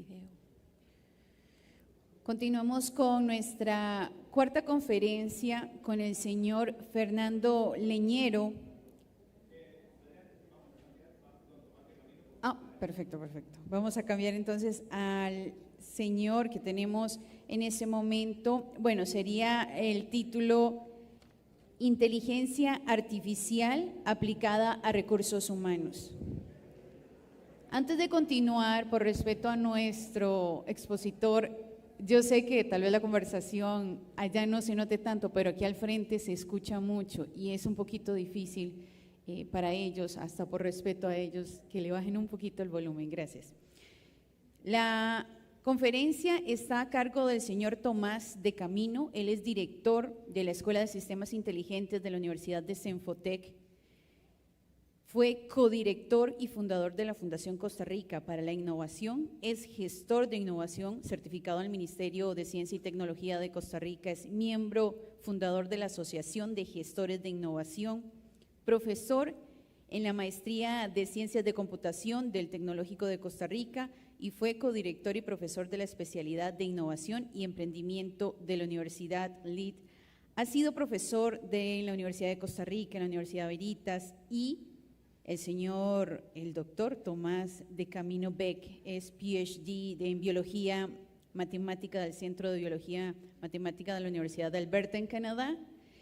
video. Continuamos con nuestra cuarta conferencia con el señor Fernando Leñero. Perfecto. Vamos a cambiar entonces al señor que tenemos en ese momento. Bueno, sería el título Inteligencia Artificial aplicada a recursos humanos. Antes de continuar, por respeto a nuestro expositor, yo sé que tal vez la conversación allá no se note tanto, pero aquí al frente se escucha mucho y es un poquito difícil para ellos, hasta por respeto a ellos, que le bajen un poquito el volumen. Gracias. La conferencia está a cargo del señor Tomás de Camino. Él es director de la Escuela de Sistemas Inteligentes de la Universidad de Senfotec. Fue codirector y fundador de la Fundación Costa Rica para la Innovación. Es gestor de innovación certificado al Ministerio de Ciencia y Tecnología de Costa Rica. Es miembro fundador de la Asociación de Gestores de Innovación. Profesor en la Maestría de Ciencias de Computación del Tecnológico de Costa Rica y fue codirector y profesor de la especialidad de Innovación y Emprendimiento de la Universidad LID. Ha sido profesor de la Universidad de Costa Rica, en la Universidad Veritas, y el doctor Tomás de Camino Beck es PhD en Biología Matemática del Centro de Biología Matemática de la Universidad de Alberta en Canadá,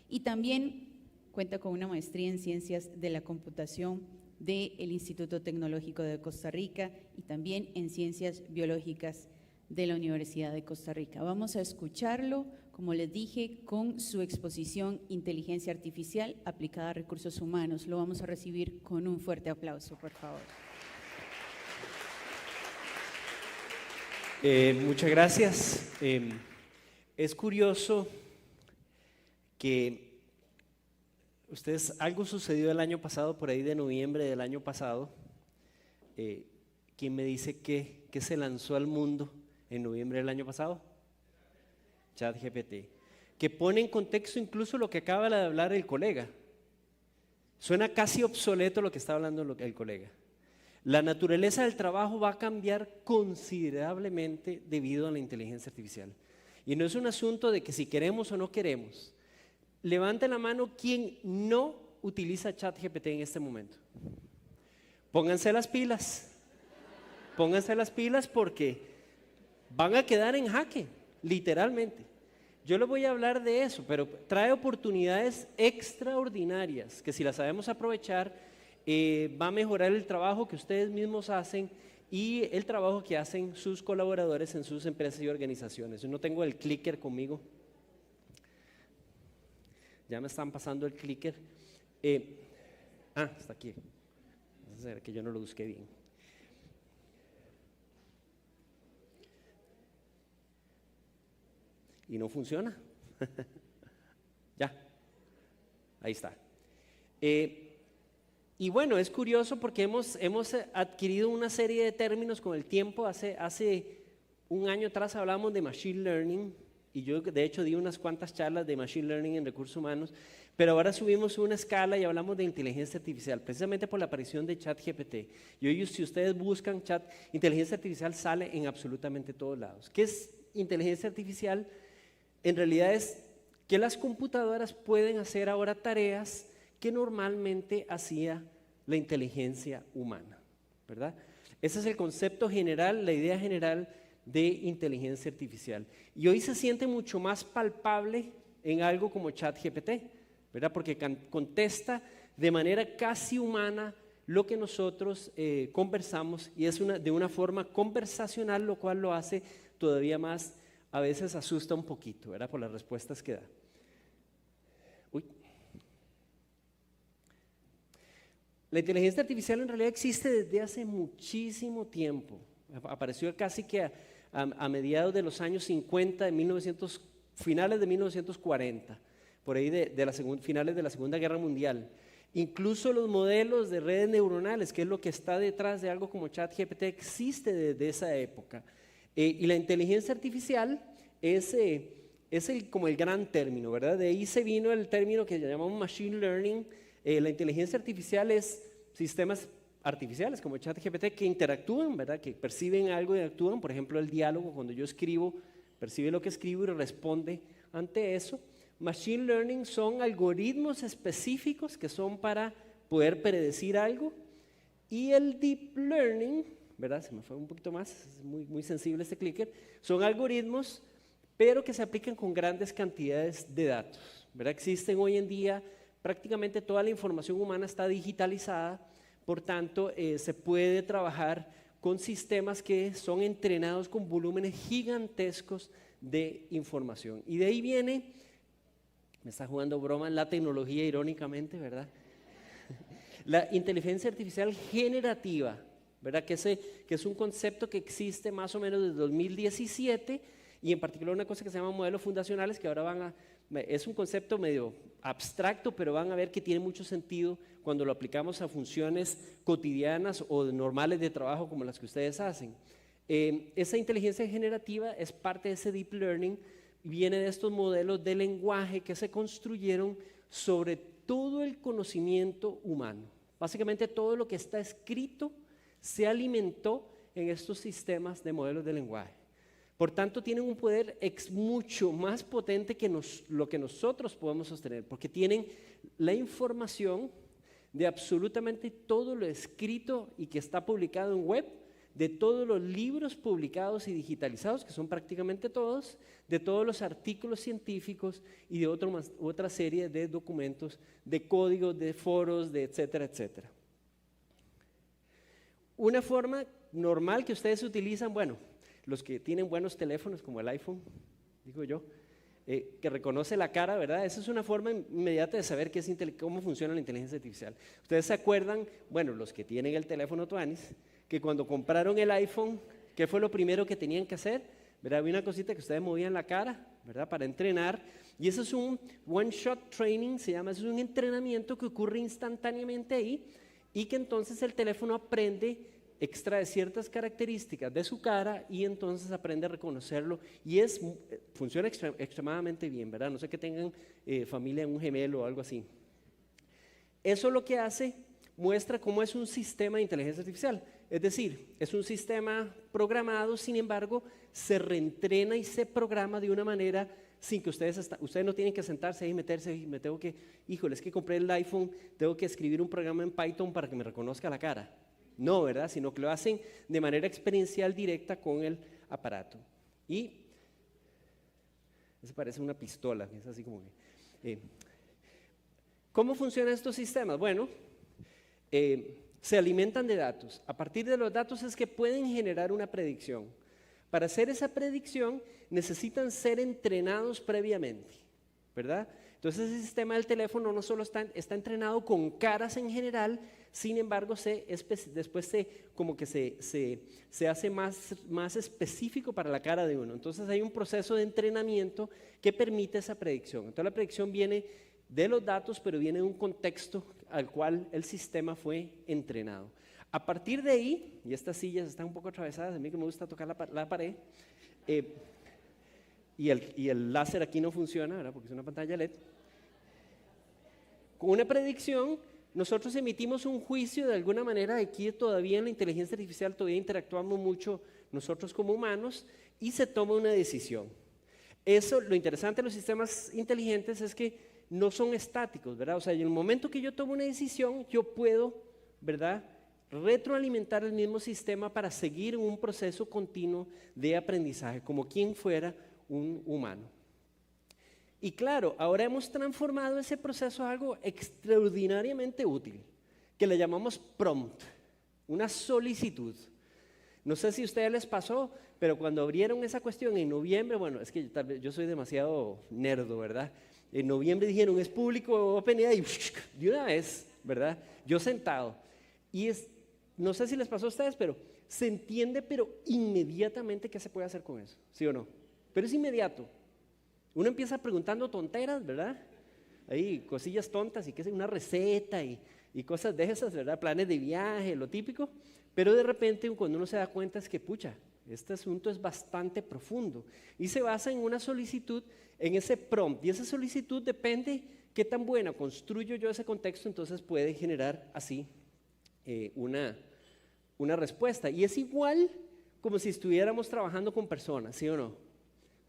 y también cuenta con una maestría en Ciencias de la Computación del Instituto Tecnológico de Costa Rica y también en Ciencias Biológicas de la Universidad de Costa Rica. Vamos a escucharlo, como les dije, con su exposición Inteligencia Artificial aplicada a recursos humanos. Lo vamos a recibir con un fuerte aplauso, por favor. Muchas gracias. Es curioso que algo sucedió el año pasado, por ahí de noviembre del año pasado. ¿Quién me dice que se lanzó al mundo en noviembre del año pasado? ChatGPT, que pone en contexto incluso lo que acaba de hablar el colega. Suena casi obsoleto lo que está hablando el colega. La naturaleza del trabajo va a cambiar considerablemente debido a la inteligencia artificial. Y no es un asunto de que si queremos o no queremos. Levante la mano quien no utiliza ChatGPT en este momento. Pónganse las pilas. Pónganse las pilas porque van a quedar en jaque, literalmente. Yo les voy a hablar de eso, pero trae oportunidades extraordinarias que si las sabemos aprovechar, va a mejorar el trabajo que ustedes mismos hacen y el trabajo que hacen sus colaboradores en sus empresas y organizaciones. Yo no tengo el clicker conmigo. Ya me están pasando el clicker. Está aquí. Vamos a ver que yo no lo busqué bien. Y no funciona. Ya. Ahí está. Y bueno, es curioso porque hemos adquirido una serie de términos con el tiempo. Hace un año atrás hablamos de Machine Learning. Y yo de hecho di unas cuantas charlas de Machine Learning en recursos humanos, pero ahora subimos una escala y hablamos de inteligencia artificial, precisamente por la aparición de ChatGPT. Y hoy si ustedes buscan inteligencia artificial sale en absolutamente todos lados. ¿Qué es inteligencia artificial? En realidad es que las computadoras pueden hacer ahora tareas que normalmente hacía la inteligencia humana, ¿verdad? Ese es el concepto general, la idea general de inteligencia artificial. Y hoy se siente mucho más palpable en algo como ChatGPT, ¿verdad? Porque contesta de manera casi humana lo que nosotros conversamos y es de una forma conversacional, lo cual lo hace todavía más, a veces asusta un poquito, ¿verdad? Por las respuestas que da. La inteligencia artificial en realidad existe desde hace muchísimo tiempo. Apareció casi que a mediados de los años 50, finales de 1940, por ahí finales de la Segunda Guerra Mundial. Incluso los modelos de redes neuronales, que es lo que está detrás de algo como ChatGPT, existe desde esa época. Y la inteligencia artificial es como el gran término, ¿verdad? De ahí se vino el término que llamamos Machine Learning. La inteligencia artificial es sistemas artificiales como ChatGPT que interactúan, ¿verdad? Que perciben algo y actúan. Por ejemplo, el diálogo, cuando yo escribo, percibe lo que escribo y responde ante eso. Machine Learning son algoritmos específicos que son para poder predecir algo. Y el Deep Learning, ¿verdad? Se me fue un poquito más, es muy sensible este clicker. Son algoritmos, pero que se aplican con grandes cantidades de datos, ¿verdad? Existen hoy en día, prácticamente toda la información humana está digitalizada, por tanto, se puede trabajar con sistemas que son entrenados con volúmenes gigantescos de información. Y de ahí viene, me está jugando broma la tecnología irónicamente, ¿verdad? La inteligencia artificial generativa, ¿verdad? Que es un concepto que existe más o menos desde 2017 y en particular una cosa que se llama modelos fundacionales que ahora es un concepto medio abstracto, pero van a ver que tiene mucho sentido cuando lo aplicamos a funciones cotidianas o normales de trabajo como las que ustedes hacen. Esa inteligencia generativa es parte de ese deep learning, viene de estos modelos de lenguaje que se construyeron sobre todo el conocimiento humano. Básicamente todo lo que está escrito se alimentó en estos sistemas de modelos de lenguaje. Por tanto, tienen un poder mucho más potente que lo que nosotros podemos sostener, porque tienen la información de absolutamente todo lo escrito y que está publicado en web, de todos los libros publicados y digitalizados, que son prácticamente todos, de todos los artículos científicos y de otra serie de documentos, de códigos, de foros, de etcétera, etcétera. Una forma normal que ustedes utilizan, bueno, los que tienen buenos teléfonos como el iPhone, digo yo, que reconoce la cara, ¿verdad? Esa es una forma inmediata de saber cómo funciona la inteligencia artificial. Ustedes se acuerdan, bueno, los que tienen el teléfono Tuanis, que cuando compraron el iPhone, ¿qué fue lo primero que tenían que hacer? ¿Verdad? Había una cosita que ustedes movían la cara, ¿verdad? Para entrenar, y eso es un one-shot training, se llama, eso es un entrenamiento que ocurre instantáneamente ahí, y que entonces el teléfono aprende, extrae ciertas características de su cara y entonces aprende a reconocerlo y funciona extremadamente bien, ¿verdad? No sé que tengan familia en un gemelo o algo así. Eso lo que hace, muestra cómo es un sistema de inteligencia artificial, es decir, es un sistema programado, sin embargo, se reentrena y se programa de una manera sin que ustedes no tienen que sentarse ahí y meterse y híjole, es que compré el iPhone, tengo que escribir un programa en Python para que me reconozca la cara. No, ¿verdad? Sino que lo hacen de manera experiencial directa con el aparato. Y eso parece una pistola, es así como que... ¿Cómo funcionan estos sistemas? Bueno, se alimentan de datos. A partir de los datos es que pueden generar una predicción. Para hacer esa predicción necesitan ser entrenados previamente, ¿verdad? Entonces ese sistema del teléfono no solo está entrenado con caras en general, sin embargo después se hace más específico para la cara de uno. Entonces hay un proceso de entrenamiento que permite esa predicción. Entonces la predicción viene de los datos, pero viene de un contexto al cual el sistema fue entrenado. A partir de ahí, y estas sillas están un poco atravesadas, a mí que me gusta tocar la pared, y el láser aquí no funciona, ¿verdad? Porque es una pantalla LED. Con una predicción, nosotros emitimos un juicio de alguna manera. Aquí todavía en la inteligencia artificial todavía interactuamos mucho nosotros como humanos y se toma una decisión. Lo interesante de los sistemas inteligentes es que no son estáticos, ¿verdad? O sea, en el momento que yo tomo una decisión, yo puedo, ¿verdad?, retroalimentar el mismo sistema para seguir en un proceso continuo de aprendizaje, como quien fuera un humano. Y claro, ahora hemos transformado ese proceso a algo extraordinariamente útil, que le llamamos prompt, una solicitud. No sé si a ustedes les pasó, pero cuando abrieron esa cuestión en noviembre, bueno, es que tal vez yo soy demasiado nerdo, ¿verdad? En noviembre dijeron, es público OpenAI, y de una vez, ¿verdad? Yo sentado. Y no sé si les pasó a ustedes, pero se entiende, pero inmediatamente qué se puede hacer con eso, ¿sí o no? Pero es inmediato. Uno empieza preguntando tonteras, ¿verdad? Ahí, cosillas tontas y qué sé, una receta y cosas de esas, ¿verdad? Planes de viaje, lo típico. Pero de repente, cuando uno se da cuenta es que, pucha, este asunto es bastante profundo. Y se basa en una solicitud, en ese prompt. Y esa solicitud depende qué tan buena construyo yo ese contexto, entonces puede generar así una respuesta. Y es igual como si estuviéramos trabajando con personas, ¿sí o no?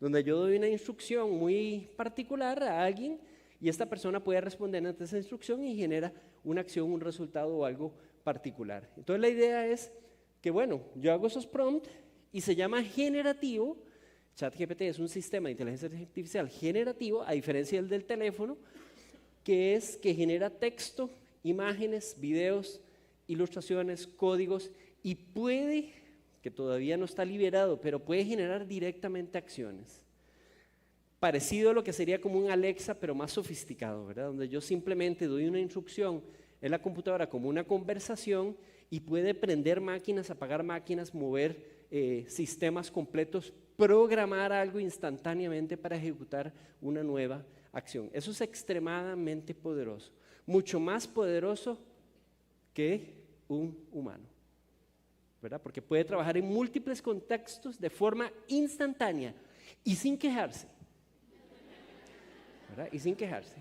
Donde yo doy una instrucción muy particular a alguien y esta persona puede responder ante esa instrucción y genera una acción, un resultado o algo particular. Entonces la idea es que, bueno, yo hago esos prompts y se llama generativo. ChatGPT es un sistema de inteligencia artificial generativo, a diferencia del teléfono, que genera texto, imágenes, videos, ilustraciones, códigos y puede, que todavía no está liberado, pero puede generar directamente acciones. Parecido a lo que sería como un Alexa, pero más sofisticado, ¿verdad? Donde yo simplemente doy una instrucción en la computadora como una conversación y puede prender máquinas, apagar máquinas, mover sistemas completos, programar algo instantáneamente para ejecutar una nueva acción. Eso es extremadamente poderoso, mucho más poderoso que un humano, ¿verdad? Porque puede trabajar en múltiples contextos de forma instantánea y sin quejarse, ¿verdad? Y sin quejarse.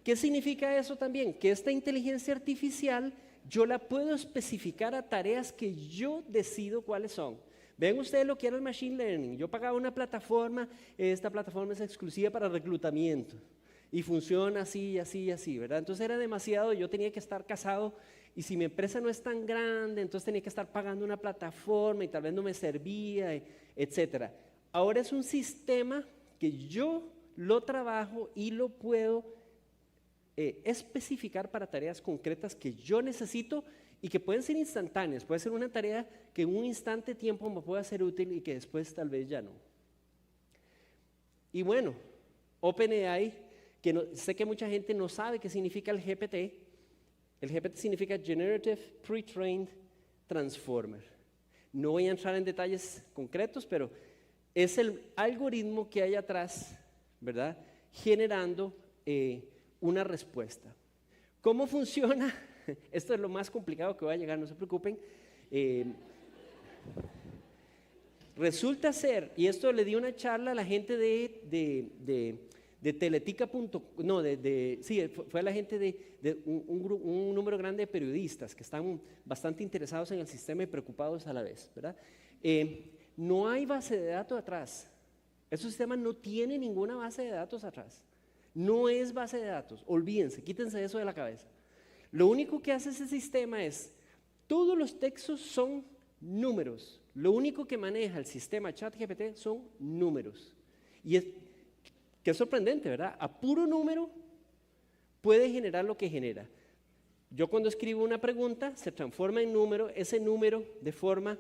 ¿Qué significa eso también? Que esta inteligencia artificial yo la puedo especificar a tareas que yo decido cuáles son. Ven ustedes lo que era el Machine Learning. Yo pagaba una plataforma, esta plataforma es exclusiva para reclutamiento y funciona así, así, así, ¿verdad? Entonces era demasiado, yo tenía que estar casado y si mi empresa no es tan grande, entonces tenía que estar pagando una plataforma y tal vez no me servía, etcétera. Ahora es un sistema que yo lo trabajo y lo puedo especificar para tareas concretas que yo necesito y que pueden ser instantáneas. Puede ser una tarea que en un instante de tiempo me pueda ser útil y que después tal vez ya no. Y bueno, OpenAI, que sé que mucha gente no sabe qué significa el GPT. El GPT significa Generative Pre-trained Transformer. No voy a entrar en detalles concretos, pero es el algoritmo que hay atrás, ¿verdad? Generando una respuesta. ¿Cómo funciona? Esto es lo más complicado que va a llegar, no se preocupen. Resulta ser, y esto le di una charla a la gente de Teletica. No, sí, fue a la gente de un número grande de periodistas que están bastante interesados en el sistema y preocupados a la vez, ¿verdad? No hay base de datos atrás. Ese sistema no tiene ninguna base de datos atrás. No es base de datos, olvídense, quítense eso de la cabeza. Lo único que hace ese sistema es, todos los textos son números. Lo único que maneja el sistema ChatGPT son números. Y que es sorprendente, ¿verdad? A puro número puede generar lo que genera. Yo cuando escribo una pregunta, se transforma en número, ese número de forma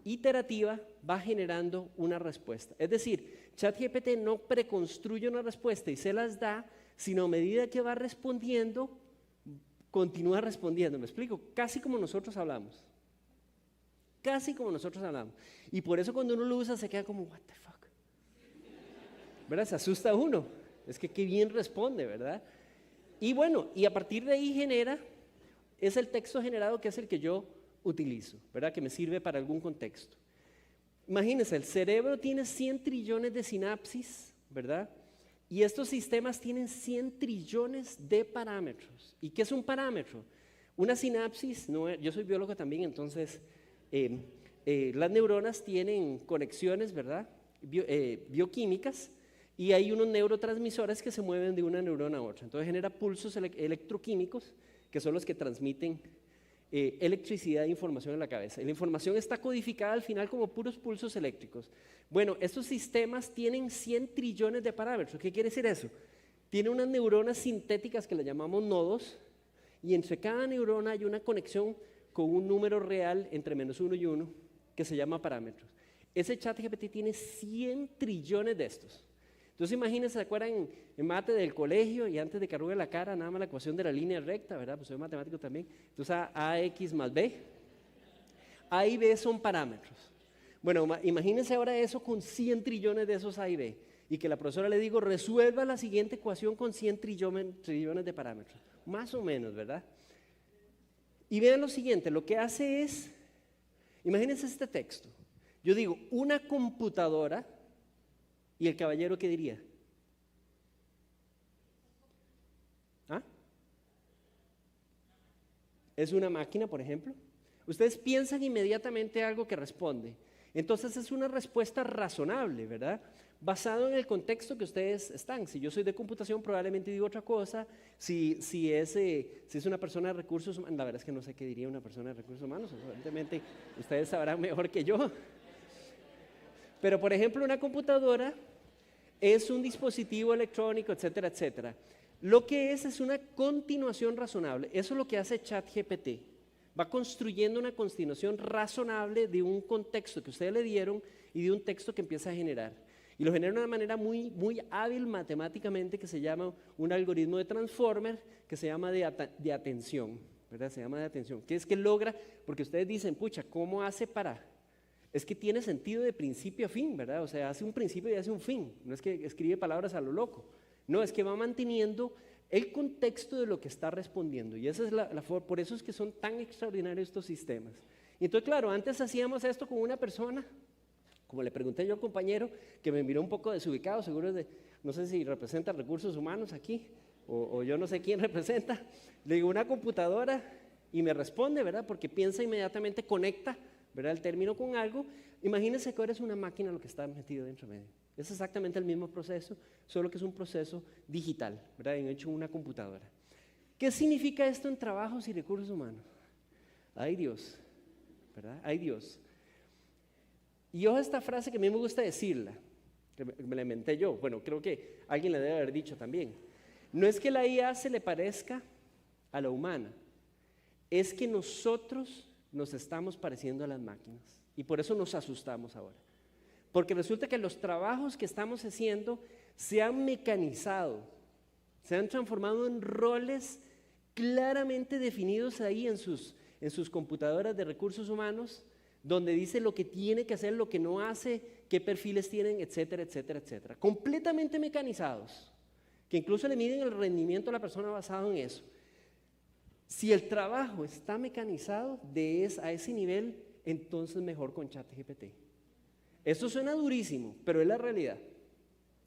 iterativa va generando una respuesta. Es decir, ChatGPT no preconstruye una respuesta y se las da, sino a medida que va respondiendo, continúa respondiendo. ¿Me explico? Casi como nosotros hablamos. Casi como nosotros hablamos. Y por eso cuando uno lo usa se queda como, what the fuck. ¿Verdad? Se asusta uno. Es que qué bien responde, ¿verdad? Y bueno, y a partir de ahí es el texto generado que es el que yo utilizo, ¿verdad? Que me sirve para algún contexto. Imagínense, el cerebro tiene 100 trillones de sinapsis, ¿verdad? Y estos sistemas tienen 100 trillones de parámetros. ¿Y qué es un parámetro? Una sinapsis, yo soy biólogo también, entonces las neuronas tienen conexiones, ¿verdad? Bioquímicas, y hay unos neurotransmisores que se mueven de una neurona a otra. Entonces genera pulsos electroquímicos que son los que transmiten electricidad e información en la cabeza. Y la información está codificada al final como puros pulsos eléctricos. Bueno, estos sistemas tienen 100 trillones de parámetros. ¿Qué quiere decir eso? Tiene unas neuronas sintéticas que las llamamos nodos, y entre cada neurona hay una conexión con un número real entre -1 y 1 que se llama parámetros. Ese ChatGPT tiene 100 trillones de estos. Entonces imagínense, ¿se acuerdan en mate del colegio y antes de que arrugue la cara, nada más la ecuación de la línea recta, ¿verdad? Pues soy matemático también. Entonces AX más B. A y B son parámetros. Bueno, imagínense ahora eso con 100 trillones de esos A y B. Y que la profesora le digo, resuelva la siguiente ecuación con 100 trillones de parámetros. Más o menos, ¿verdad? Y vean lo siguiente, lo que hace es, imagínense este texto. Yo digo, una computadora. ¿Y el caballero qué diría? ¿Ah? es una máquina, por ejemplo, ustedes piensan inmediatamente algo que responde. Entonces es una respuesta razonable, ¿verdad? Basado en el contexto que ustedes están. Si yo soy de computación, probablemente digo otra cosa. Si es una persona de recursos humanos, la verdad es que no sé qué diría una persona de recursos humanos, evidentemente ustedes sabrán mejor que yo. Pero, por ejemplo, una computadora es un dispositivo electrónico, etcétera, etcétera. Lo que es una continuación razonable. Eso es lo que hace ChatGPT. Va construyendo una continuación razonable de un contexto que ustedes le dieron y de un texto que empieza a generar. Y lo genera de una manera muy, muy hábil matemáticamente, que se llama un algoritmo de transformer, que se llama de atención, ¿verdad? Se llama de atención. ¿Qué es que logra? Porque ustedes dicen, pucha, ¿cómo hace para...? Es que tiene sentido de principio a fin, ¿verdad? O sea, hace un principio y hace un fin. No es que escribe palabras a lo loco. No, es que va manteniendo el contexto de lo que está respondiendo. Y esa es por eso es que son tan extraordinarios estos sistemas. Y entonces, claro, antes hacíamos esto con una persona, como le pregunté yo al compañero, que me miró un poco desubicado, seguro no sé si representa recursos humanos aquí, o yo no sé quién representa. Le digo, una computadora, y me responde, ¿verdad? Porque piensa inmediatamente, conecta, ¿verdad?, el término con algo. Imagínense que ahora es una máquina lo que está metido dentro medio. Es exactamente el mismo proceso, solo que es un proceso digital, ¿verdad?, hecho en una computadora. ¿Qué significa esto en trabajos y recursos humanos? ¡Ay Dios! ¿Verdad? ¡Ay Dios! Y ojo esta frase que a mí me gusta decirla, que me la inventé yo. Bueno, creo que alguien la debe haber dicho también. No es que la IA se le parezca a la humana, es que nosotros nos estamos pareciendo a las máquinas y por eso nos asustamos ahora. Porque resulta que los trabajos que estamos haciendo se han mecanizado, se han transformado en roles claramente definidos ahí en sus computadoras de recursos humanos, donde dice lo que tiene que hacer, lo que no hace, qué perfiles tienen, etcétera, etcétera, etcétera. Completamente mecanizados, que incluso le miden el rendimiento a la persona basado en eso. Si el trabajo está mecanizado a ese nivel, entonces mejor con ChatGPT. Esto suena durísimo, pero es la realidad.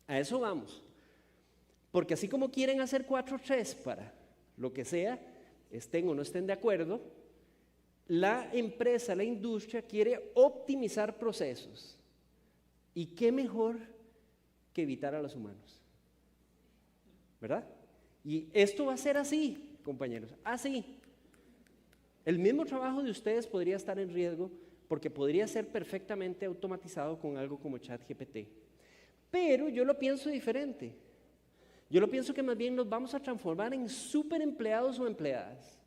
A eso vamos. Porque así como quieren hacer 4.3 para lo que sea, estén o no estén de acuerdo, la empresa, la industria quiere optimizar procesos. ¿Y qué mejor que evitar a los humanos? ¿Verdad? Y esto va a ser así, compañeros, así. El mismo trabajo de ustedes podría estar en riesgo porque podría ser perfectamente automatizado con algo como ChatGPT. Pero yo lo pienso diferente. Yo lo pienso que más bien nos vamos a transformar en super empleados o empleadas.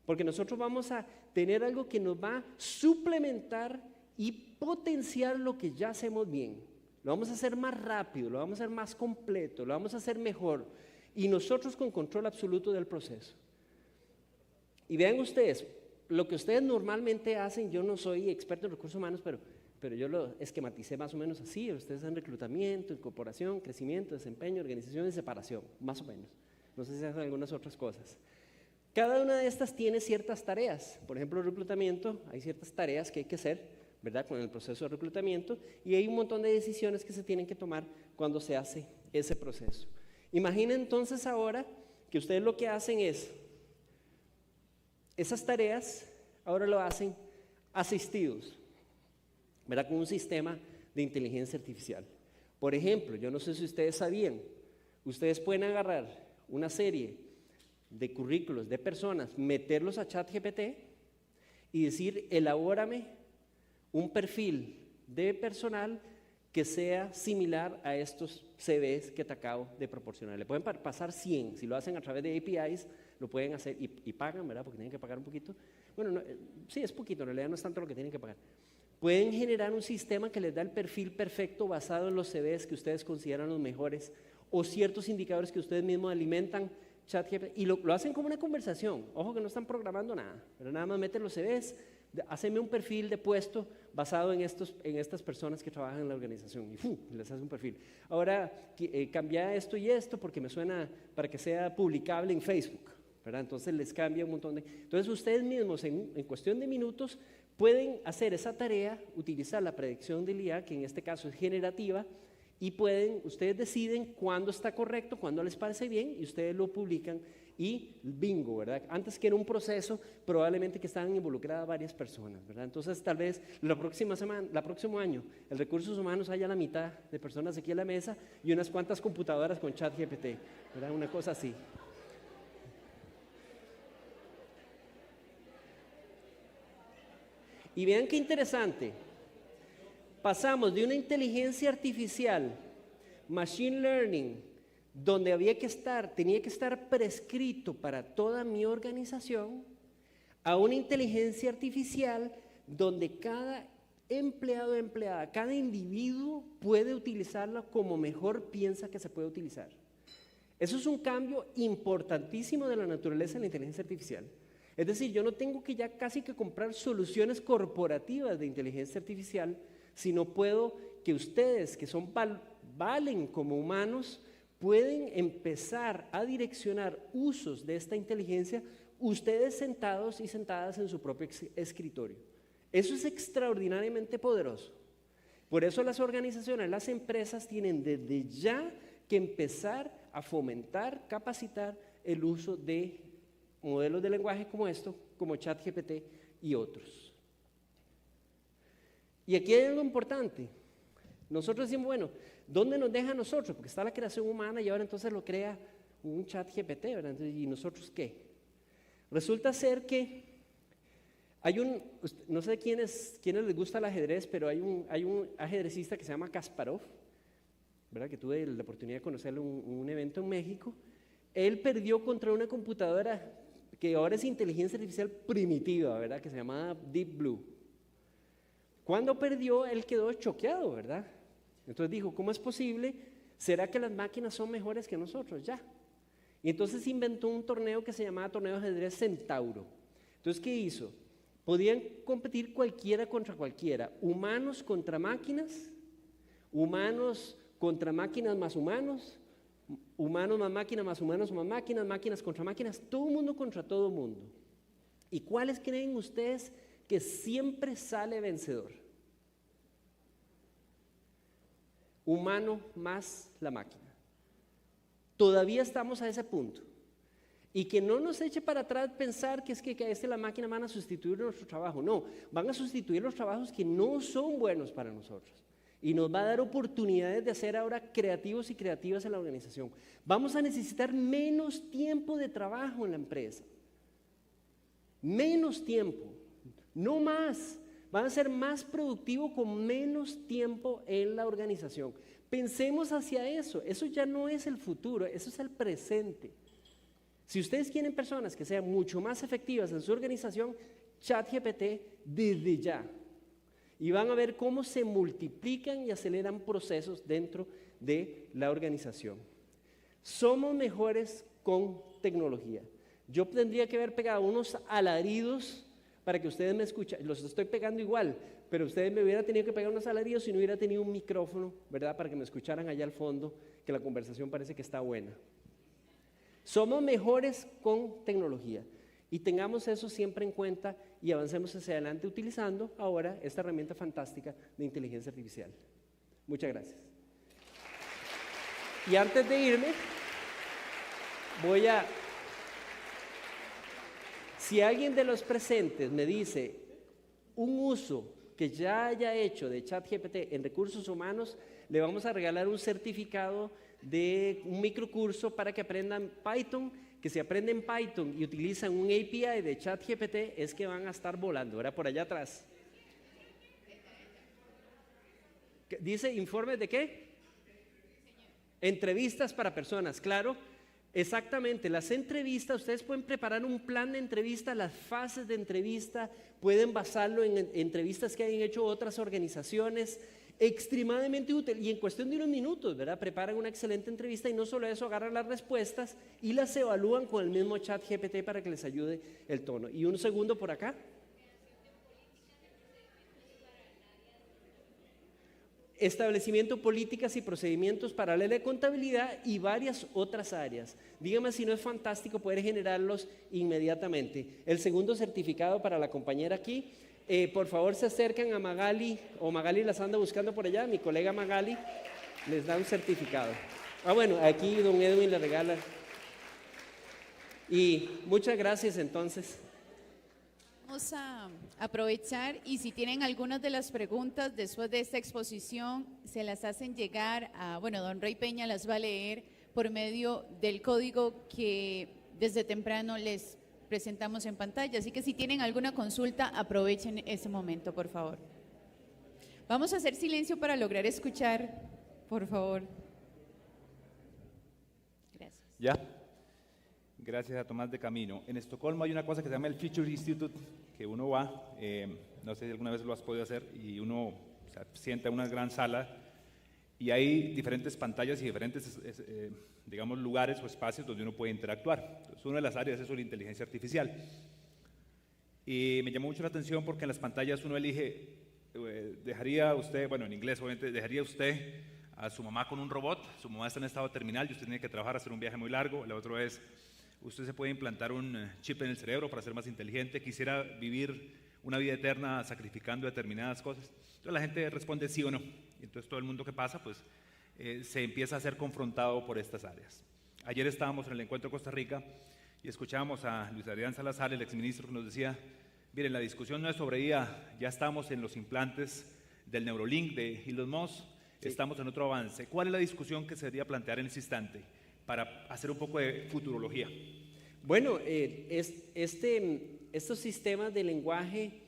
Porque nosotros vamos a tener algo que nos va a suplementar y potenciar lo que ya hacemos bien. Lo vamos a hacer más rápido, lo vamos a hacer más completo, lo vamos a hacer mejor. Y nosotros con control absoluto del proceso. Y vean ustedes, lo que ustedes normalmente hacen, yo no soy experto en recursos humanos, pero yo lo esquematicé más o menos así. Ustedes hacen reclutamiento, incorporación, crecimiento, desempeño, organización y separación, más o menos. No sé si hacen algunas otras cosas. Cada una de estas tiene ciertas tareas. Por ejemplo, el reclutamiento, hay ciertas tareas que hay que hacer, ¿verdad?, con el proceso de reclutamiento, y hay un montón de decisiones que se tienen que tomar cuando se hace ese proceso. Imaginen entonces ahora que ustedes lo que hacen es, esas tareas ahora lo hacen asistidos, ¿verdad?, con un sistema de inteligencia artificial. Por ejemplo, yo no sé si ustedes sabían, ustedes pueden agarrar una serie de currículos de personas, meterlos a ChatGPT y decir, elabórame un perfil de personal que sea similar a estos CVs que te acabo de proporcionar. Le pueden pasar 100, si lo hacen a través de APIs, lo pueden hacer y pagan, ¿verdad?, porque tienen que pagar un poquito. Bueno, no, sí, es poquito, en realidad no es tanto lo que tienen que pagar. Pueden generar un sistema que les da el perfil perfecto basado en los CVs que ustedes consideran los mejores o ciertos indicadores que ustedes mismos alimentan ChatGPT, y lo hacen como una conversación. Ojo que no están programando nada, pero nada más meten los CVs, haceme un perfil de puesto basado en estas personas que trabajan en la organización y les hace un perfil. Ahora cambia esto y esto porque me suena para que sea publicable en Facebook, ¿verdad? Entonces les cambia un montón de... Entonces ustedes mismos en cuestión de minutos pueden hacer esa tarea, utilizar la predicción del IA, que en este caso es generativa, y ustedes deciden cuándo está correcto, cuándo les parece bien y ustedes lo publican y bingo, ¿verdad? Antes que era un proceso, probablemente que estaban involucradas varias personas, ¿verdad? Entonces tal vez la próximo año, el Recursos Humanos haya la mitad de personas aquí en la mesa y unas cuantas computadoras con ChatGPT, ¿verdad? Una cosa así. Y vean qué interesante. Pasamos de una inteligencia artificial, machine learning, donde tenía que estar prescrito para toda mi organización, a una inteligencia artificial donde cada empleado o empleada, cada individuo puede utilizarla como mejor piensa que se puede utilizar. Eso es un cambio importantísimo de la naturaleza de la inteligencia artificial. Es decir, yo no tengo que ya casi que comprar soluciones corporativas de inteligencia artificial, sino puedo que ustedes, que valen como humanos, pueden empezar a direccionar usos de esta inteligencia, ustedes sentados y sentadas en su propio escritorio. Eso es extraordinariamente poderoso. Por eso las organizaciones, las empresas tienen desde ya que empezar a fomentar, capacitar el uso de modelos de lenguaje como esto, como ChatGPT y otros. Y aquí hay algo importante. Nosotros decimos, bueno, ¿dónde nos deja a nosotros? Porque está la creación humana y ahora entonces lo crea un ChatGPT, ¿verdad? Entonces, ¿y nosotros qué? Resulta ser que no sé quiénes les gusta el ajedrez, pero hay un ajedrecista que se llama Kasparov, ¿verdad? Que tuve la oportunidad de conocerlo en un evento en México. Él perdió contra una computadora que ahora es inteligencia artificial primitiva, ¿verdad? Que se llamaba Deep Blue. Cuando perdió, él quedó choqueado, ¿verdad? Entonces dijo, ¿cómo es posible? ¿Será que las máquinas son mejores que nosotros? Ya. Y entonces inventó un torneo que se llamaba Torneo de Ajedrez Centauro. Entonces, ¿qué hizo? Podían competir cualquiera contra cualquiera, humanos contra máquinas más humanos, humanos más máquinas más humanos más máquinas, máquinas contra máquinas, todo mundo contra todo mundo. ¿Y cuáles creen ustedes que siempre sale vencedor? Humano más la máquina. Todavía estamos a ese punto. Y que no nos eche para atrás pensar que es que la máquina van a sustituir nuestro trabajo. No, van a sustituir los trabajos que no son buenos para nosotros. Y nos va a dar oportunidades de ser ahora creativos y creativas en la organización. Vamos a necesitar menos tiempo de trabajo en la empresa. Menos tiempo, no más. Van a ser más productivos con menos tiempo en la organización. Pensemos hacia eso. Eso ya no es el futuro, eso es el presente. Si ustedes quieren personas que sean mucho más efectivas en su organización, ChatGPT desde ya. Y van a ver cómo se multiplican y aceleran procesos dentro de la organización. Somos mejores con tecnología. Yo tendría que haber pegado unos alaridos para que ustedes me escuchen. Los estoy pegando igual, pero ustedes me hubieran tenido que pegar unos alaridos si no hubiera tenido un micrófono, ¿verdad? Para que me escucharan allá al fondo, que la conversación parece que está buena. Somos mejores con tecnología y tengamos eso siempre en cuenta y avancemos hacia adelante utilizando ahora esta herramienta fantástica de inteligencia artificial. Muchas gracias. Y antes de irme, si alguien de los presentes me dice un uso que ya haya hecho de ChatGPT en recursos humanos, le vamos a regalar un certificado de un microcurso para que aprendan Python, que si aprenden Python y utilizan un API de ChatGPT es que van a estar volando, ¿verdad? Por allá atrás. ¿Dice informes de qué? Entrevistas para personas, claro. Exactamente, las entrevistas, ustedes pueden preparar un plan de entrevista, las fases de entrevista, pueden basarlo en entrevistas que hayan hecho otras organizaciones, extremadamente útil y en cuestión de unos minutos, ¿verdad? Preparan una excelente entrevista y no solo eso, agarran las respuestas y las evalúan con el mismo ChatGPT para que les ayude el tono. Y un segundo por acá. Establecimiento de políticas y procedimientos para la ley de contabilidad y varias otras áreas. Dígame si no es fantástico poder generarlos inmediatamente. El segundo certificado para la compañera aquí. Por favor se acercan a Magali, o Magali las anda buscando por allá, mi colega Magali. Les da un certificado. Ah, bueno, aquí don Edwin le regala. Y muchas gracias entonces. Vamos a aprovechar y si tienen algunas de las preguntas después de esta exposición, se las hacen llegar a, bueno, don Rey Peña las va a leer por medio del código que desde temprano les presentamos en pantalla. Así que si tienen alguna consulta, aprovechen ese momento, por favor. Vamos a hacer silencio para lograr escuchar, por favor. Gracias. ¿Ya? Gracias a Tomás de Camino. En Estocolmo hay una cosa que se llama el Future Institute, que uno va, no sé si alguna vez lo has podido hacer, y uno, o sea, sienta en una gran sala y hay diferentes pantallas y diferentes, digamos, lugares o espacios donde uno puede interactuar. Entonces, una de las áreas es sobre inteligencia artificial. Y me llamó mucho la atención porque en las pantallas uno elige, dejaría usted, bueno, en inglés obviamente, dejaría usted a su mamá con un robot, su mamá está en estado terminal y usted tiene que trabajar, hacer un viaje muy largo. La otra es, usted se puede implantar un chip en el cerebro para ser más inteligente, quisiera vivir una vida eterna sacrificando determinadas cosas. Entonces la gente responde sí o no. Y entonces todo el mundo que pasa, pues se empieza a ser confrontado por estas áreas. Ayer estábamos en el encuentro de Costa Rica y escuchábamos a Luis Adrián Salazar, el exministro, que nos decía, miren, la discusión no es sobre IA, ya estamos en los implantes del Neuralink de Elon Musk, estamos en otro avance. ¿Cuál es la discusión que se debería plantear en ese instante para hacer un poco de futurología? Bueno, estos sistemas de lenguaje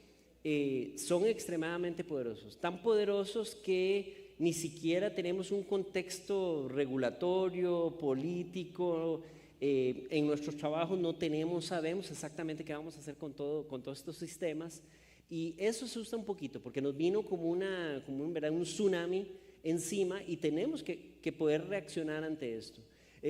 son extremadamente poderosos, tan poderosos que ni siquiera tenemos un contexto regulatorio, político, en nuestros trabajos no sabemos exactamente qué vamos a hacer con todos estos sistemas, y eso asusta un poquito porque nos vino como un tsunami encima y tenemos que poder reaccionar ante esto.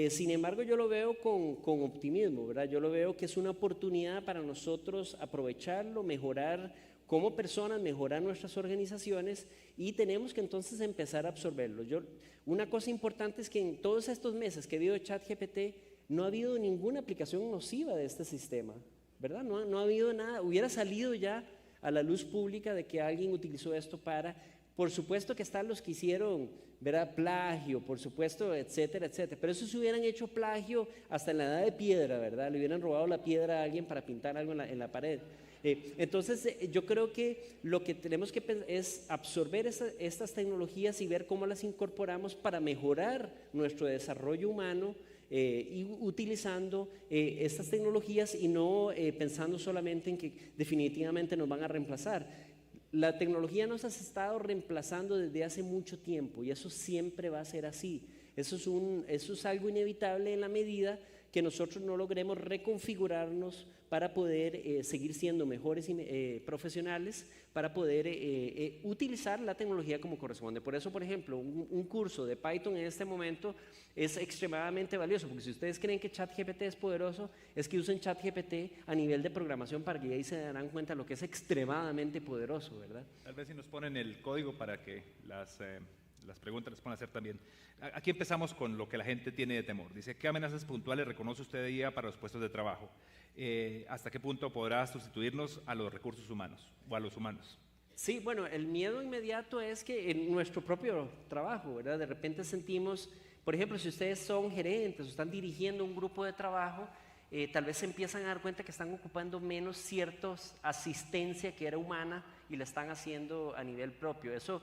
Sin embargo, yo lo veo con optimismo, ¿verdad? Yo lo veo que es una oportunidad para nosotros aprovecharlo, mejorar como personas, mejorar nuestras organizaciones, y tenemos que entonces empezar a absorberlo. Una cosa importante es que en todos estos meses que he habido ChatGPT, no ha habido ninguna aplicación nociva de este sistema, ¿verdad? No ha habido nada, hubiera salido ya a la luz pública de que alguien utilizó esto para, por supuesto que están los que hicieron, ¿verdad?, plagio, por supuesto, etcétera, etcétera, pero eso se hubieran hecho plagio hasta en la edad de piedra, ¿verdad? Le hubieran robado la piedra a alguien para pintar algo en la pared. Entonces, yo creo que lo que tenemos que es absorber estas tecnologías y ver cómo las incorporamos para mejorar nuestro desarrollo humano, y utilizando estas tecnologías y no pensando solamente en que definitivamente nos van a reemplazar. La tecnología nos ha estado reemplazando desde hace mucho tiempo y eso siempre va a ser así. Eso es algo inevitable en la medida que nosotros no logremos reconfigurarnos para poder seguir siendo mejores profesionales, para poder utilizar la tecnología como corresponde. Por eso, por ejemplo, un curso de Python en este momento es extremadamente valioso, porque si ustedes creen que ChatGPT es poderoso, es que usen ChatGPT a nivel de programación para que ahí se darán cuenta de lo que es extremadamente poderoso, ¿verdad? Tal vez si nos ponen el código para que las preguntas las puedan hacer también. Aquí empezamos con lo que la gente tiene de temor. Dice, ¿qué amenazas puntuales reconoce usted de IA para los puestos de trabajo? ¿Hasta qué punto podrá sustituirnos a los recursos humanos o a los humanos? Sí, bueno, el miedo inmediato es que en nuestro propio trabajo, ¿verdad? De repente sentimos, por ejemplo, si ustedes son gerentes o están dirigiendo un grupo de trabajo, tal vez se empiezan a dar cuenta que están ocupando menos cierta asistencia que era humana y la están haciendo a nivel propio. Eso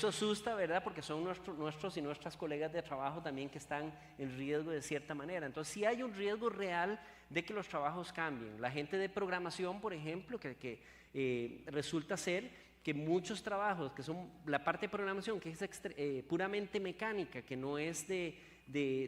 asusta, ¿verdad? Porque son nuestros y nuestras colegas de trabajo también que están en riesgo de cierta manera. Entonces sí hay un riesgo real de que los trabajos cambien. La gente de programación, por ejemplo, que resulta ser que muchos trabajos, que son la parte de programación, que es puramente mecánica, que no es de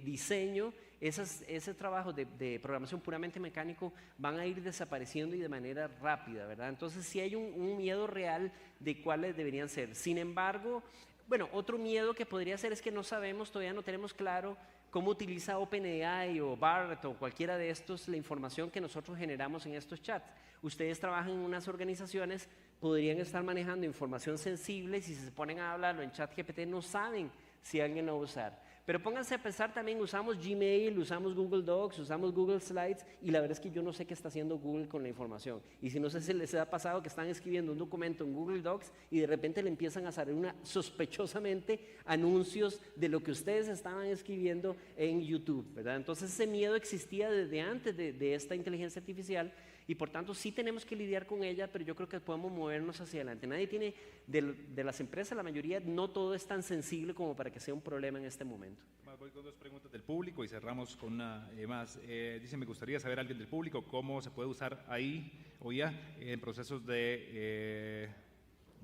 diseño, ese trabajo de programación puramente mecánico van a ir desapareciendo y de manera rápida, ¿verdad? Entonces sí hay un miedo real de cuáles deberían ser. Sin embargo, bueno, otro miedo que podría ser es que no sabemos, todavía no tenemos claro cómo utiliza OpenAI o BART o cualquiera de estos la información que nosotros generamos en estos chats. Ustedes trabajan en unas organizaciones, podrían estar manejando información sensible y si se ponen a hablarlo en ChatGPT no saben si alguien lo va a usar. Pero pónganse a pensar también, usamos Gmail, usamos Google Docs, usamos Google Slides, y la verdad es que yo no sé qué está haciendo Google con la información. Y si no sé si les ha pasado que están escribiendo un documento en Google Docs y de repente le empiezan a salir sospechosamente anuncios de lo que ustedes estaban escribiendo en YouTube, ¿verdad? Entonces ese miedo existía desde antes de esta inteligencia artificial, y por tanto sí tenemos que lidiar con ella, pero yo creo que podemos movernos hacia adelante. Nadie tiene, de las empresas, la mayoría, no todo es tan sensible como para que sea un problema en este momento. Voy con dos preguntas del público y cerramos con una más. Dice, me gustaría saber alguien del público cómo se puede usar ahí o ya en procesos de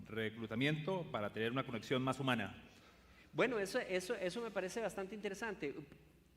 reclutamiento para tener una conexión más humana. Bueno, eso me parece bastante interesante.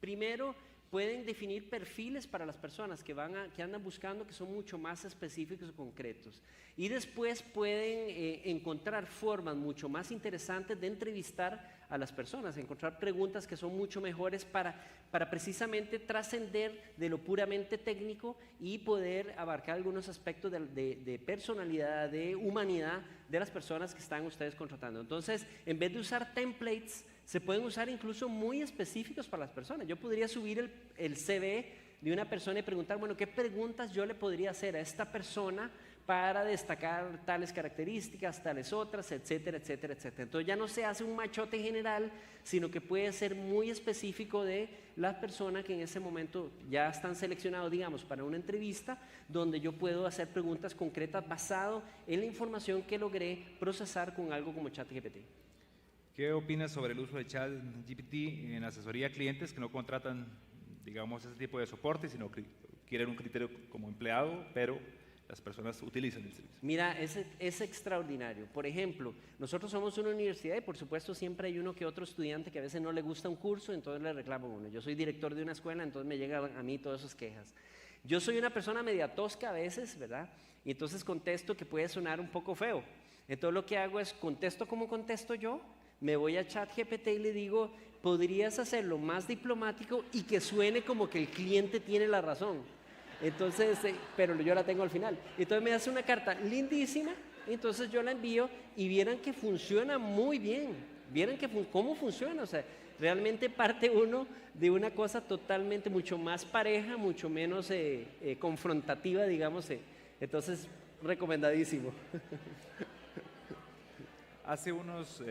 Primero, pueden definir perfiles para las personas que andan buscando, que son mucho más específicos y concretos. Y después pueden encontrar formas mucho más interesantes de entrevistar a las personas, encontrar preguntas que son mucho mejores para precisamente trascender de lo puramente técnico y poder abarcar algunos aspectos de personalidad, de humanidad de las personas que están ustedes contratando. Entonces, en vez de usar templates, se pueden usar incluso muy específicos para las personas. Yo podría subir el CV de una persona y preguntar, bueno, ¿qué preguntas yo le podría hacer a esta persona para destacar tales características, tales otras, etcétera, etcétera, etcétera? Entonces ya no se hace un machote general, sino que puede ser muy específico de la persona que en ese momento ya están seleccionados, digamos, para una entrevista, donde yo puedo hacer preguntas concretas basado en la información que logré procesar con algo como ChatGPT. ¿Qué opinas sobre el uso de ChatGPT en asesoría a clientes que no contratan, digamos, ese tipo de soporte, sino que quieren un criterio como empleado, pero las personas utilizan el servicio? Mira, es extraordinario. Por ejemplo, nosotros somos una universidad y por supuesto siempre hay uno que otro estudiante que a veces no le gusta un curso, entonces le reclamo uno. Yo soy director de una escuela, entonces me llegan a mí todas esas quejas. Yo soy una persona media tosca a veces, ¿verdad? Y entonces contesto que puede sonar un poco feo. Entonces lo que hago es contesto como contesto yo, me voy a ChatGPT y le digo, podrías hacerlo más diplomático y que suene como que el cliente tiene la razón. Entonces, pero yo la tengo al final. Entonces me hace una carta lindísima, entonces yo la envío y vieran que funciona muy bien. Vieran cómo funciona, o sea, realmente parte uno de una cosa totalmente mucho más pareja, mucho menos confrontativa, digamos. Entonces, recomendadísimo. Hace unos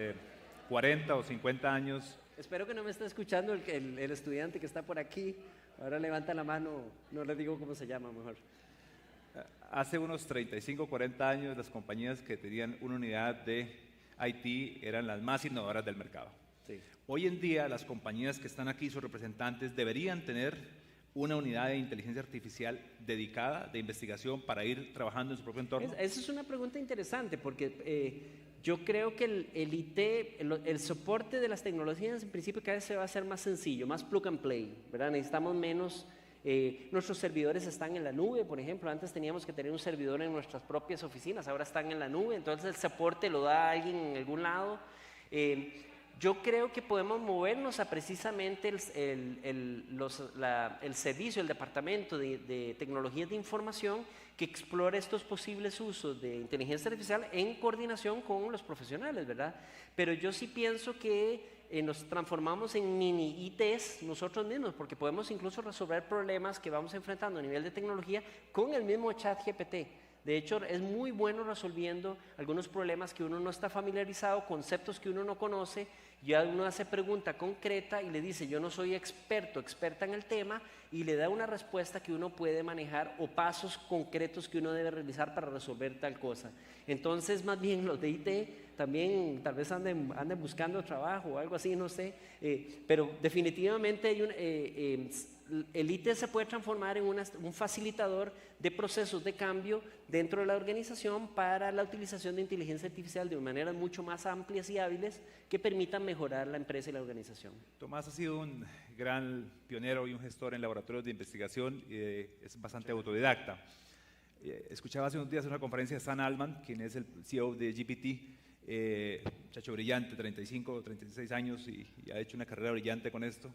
40 o 50 años. Espero que no me esté escuchando el estudiante que está por aquí. Ahora levanta la mano, no le digo cómo se llama mejor. Hace unos 35 o 40 años las compañías que tenían una unidad de IT eran las más innovadoras del mercado. Sí. Hoy en día las compañías que están aquí, sus representantes, deberían tener una unidad de inteligencia artificial dedicada de investigación para ir trabajando en su propio entorno. Esa es una pregunta interesante porque yo creo que el IT, el soporte de las tecnologías en principio cada vez se va a hacer más sencillo, más plug and play, ¿verdad? Necesitamos menos, nuestros servidores están en la nube, por ejemplo, antes teníamos que tener un servidor en nuestras propias oficinas, ahora están en la nube, entonces el soporte lo da alguien en algún lado. Yo creo que podemos movernos a precisamente el servicio, el departamento de tecnologías de información que explora estos posibles usos de inteligencia artificial en coordinación con los profesionales, ¿verdad? Pero yo sí pienso que nos transformamos en mini ITs nosotros mismos, porque podemos incluso resolver problemas que vamos enfrentando a nivel de tecnología con el mismo ChatGPT. De hecho, es muy bueno resolviendo algunos problemas que uno no está familiarizado, conceptos que uno no conoce. Ya uno hace pregunta concreta y le dice, yo no soy experta en el tema, y le da una respuesta que uno puede manejar o pasos concretos que uno debe realizar para resolver tal cosa. Entonces, más bien los de IT también tal vez anden buscando trabajo o algo así, no sé, pero definitivamente hay el IT se puede transformar en un facilitador de procesos de cambio dentro de la organización para la utilización de inteligencia artificial de maneras mucho más amplias y hábiles que permitan mejorar la empresa y la organización. Tomás ha sido un gran pionero y un gestor en laboratorios de investigación y es bastante autodidacta. Escuchaba hace unos días en una conferencia de Sam Altman, quien es el CEO de GPT, muchacho brillante, 35 o 36 años y ha hecho una carrera brillante con esto.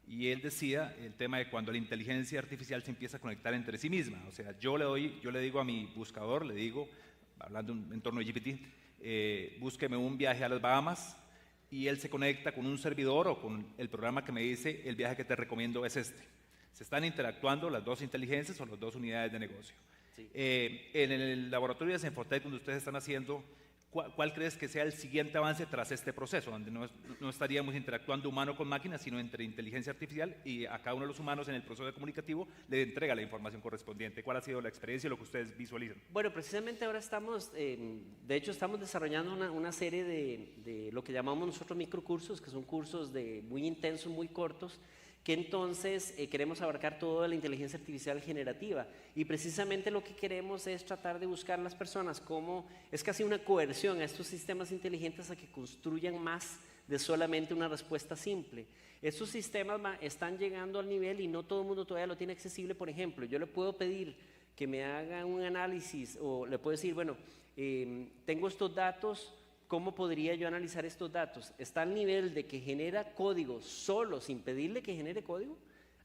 Y él decía el tema de cuando la inteligencia artificial se empieza a conectar entre sí misma. O sea, yo le digo a mi buscador, le digo, hablando en torno de GPT, búsqueme un viaje a las Bahamas, y él se conecta con un servidor o con el programa que me dice el viaje que te recomiendo es este. Se están interactuando las dos inteligencias o las dos unidades de negocio. Sí. En el laboratorio de Senfotec donde ustedes están haciendo, ¿cuál crees que sea el siguiente avance tras este proceso? Donde no estaríamos interactuando humano con máquina, sino entre inteligencia artificial y a cada uno de los humanos en el proceso comunicativo le entrega la información correspondiente. ¿Cuál ha sido la experiencia y lo que ustedes visualizan? Bueno, precisamente ahora estamos, de hecho estamos desarrollando una serie de lo que llamamos nosotros microcursos, que son cursos muy intensos, muy cortos, que entonces queremos abarcar toda la inteligencia artificial generativa, y precisamente lo que queremos es tratar de buscar a las personas cómo es casi una coerción a estos sistemas inteligentes a que construyan más de solamente una respuesta simple. Estos sistemas están llegando al nivel y no todo el mundo todavía lo tiene accesible. Por ejemplo, yo le puedo pedir que me haga un análisis, o le puedo decir, bueno, tengo estos datos, ¿cómo podría yo analizar estos datos? Está al nivel de que genera código solo, sin pedirle que genere código.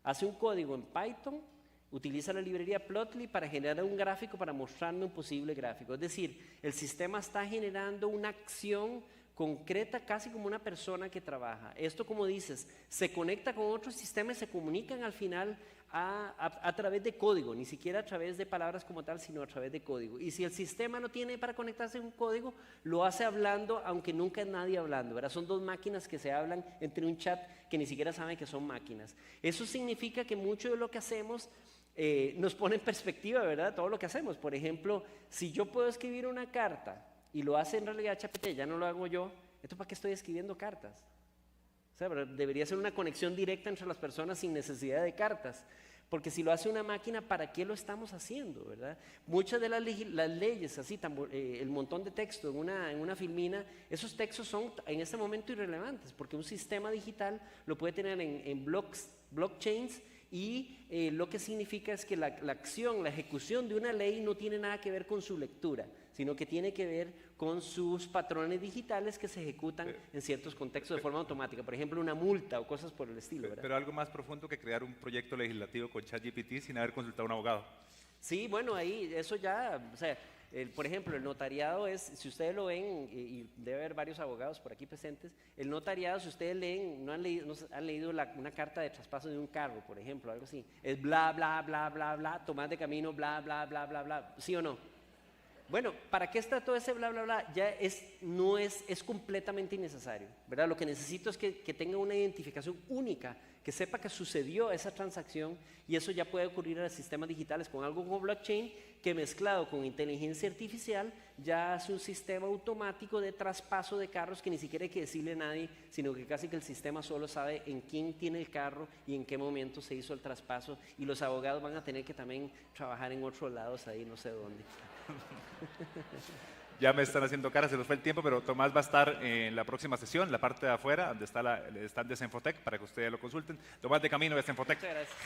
Hace un código en Python, utiliza la librería Plotly para generar un gráfico para mostrarme un posible gráfico. Es decir, el sistema está generando una acción concreta, casi como una persona que trabaja. Esto, como dices, se conecta con otros sistemas y se comunican al final a través de código, ni siquiera a través de palabras como tal, sino a través de código. Y si el sistema no tiene para conectarse con un código, lo hace hablando, aunque nunca es nadie hablando, ¿verdad? Son dos máquinas que se hablan entre un chat que ni siquiera saben que son máquinas. Eso significa que mucho de lo que hacemos nos pone en perspectiva, ¿verdad? Todo lo que hacemos. Por ejemplo, si yo puedo escribir una carta y lo hace en realidad ChatGPT, ya no lo hago yo, ¿entonces para qué estoy escribiendo cartas? O sea, debería ser una conexión directa entre las personas sin necesidad de cartas. Porque si lo hace una máquina, ¿para qué lo estamos haciendo, verdad? Muchas de las leyes, así, el montón de texto en una filmina, esos textos son en este momento irrelevantes, porque un sistema digital lo puede tener en blockchains, y lo que significa es que la acción, la ejecución de una ley no tiene nada que ver con su lectura, sino que tiene que ver con sus patrones digitales que se ejecutan en ciertos contextos de forma automática. Por ejemplo, una multa o cosas por el estilo, ¿verdad? Pero algo más profundo que crear un proyecto legislativo con ChatGPT sin haber consultado a un abogado. Sí, bueno, ahí eso ya, o sea, por ejemplo, el notariado es, si ustedes lo ven, y debe haber varios abogados por aquí presentes, el notariado, si ustedes leen, no han leído una carta de traspaso de un carro, por ejemplo, algo así, es bla, bla, bla, bla, bla, tomás de camino, bla, bla, bla, bla, bla, ¿sí o no? Bueno, ¿para qué está todo ese bla, bla, bla? Ya es completamente innecesario, ¿verdad? Lo que necesito es que tenga una identificación única, que sepa que sucedió esa transacción, y eso ya puede ocurrir en los sistemas digitales con algo como blockchain, que mezclado con inteligencia artificial ya hace un sistema automático de traspaso de carros que ni siquiera hay que decirle a nadie, sino que casi que el sistema solo sabe en quién tiene el carro y en qué momento se hizo el traspaso, y los abogados van a tener que también trabajar en otros lados ahí, no sé dónde. Ya me están haciendo cara, se nos fue el tiempo, pero Tomás va a estar en la próxima sesión, la parte de afuera, donde está el stand de Senfotec, para que ustedes lo consulten. Tomás de camino de Senfotec. Muchas gracias.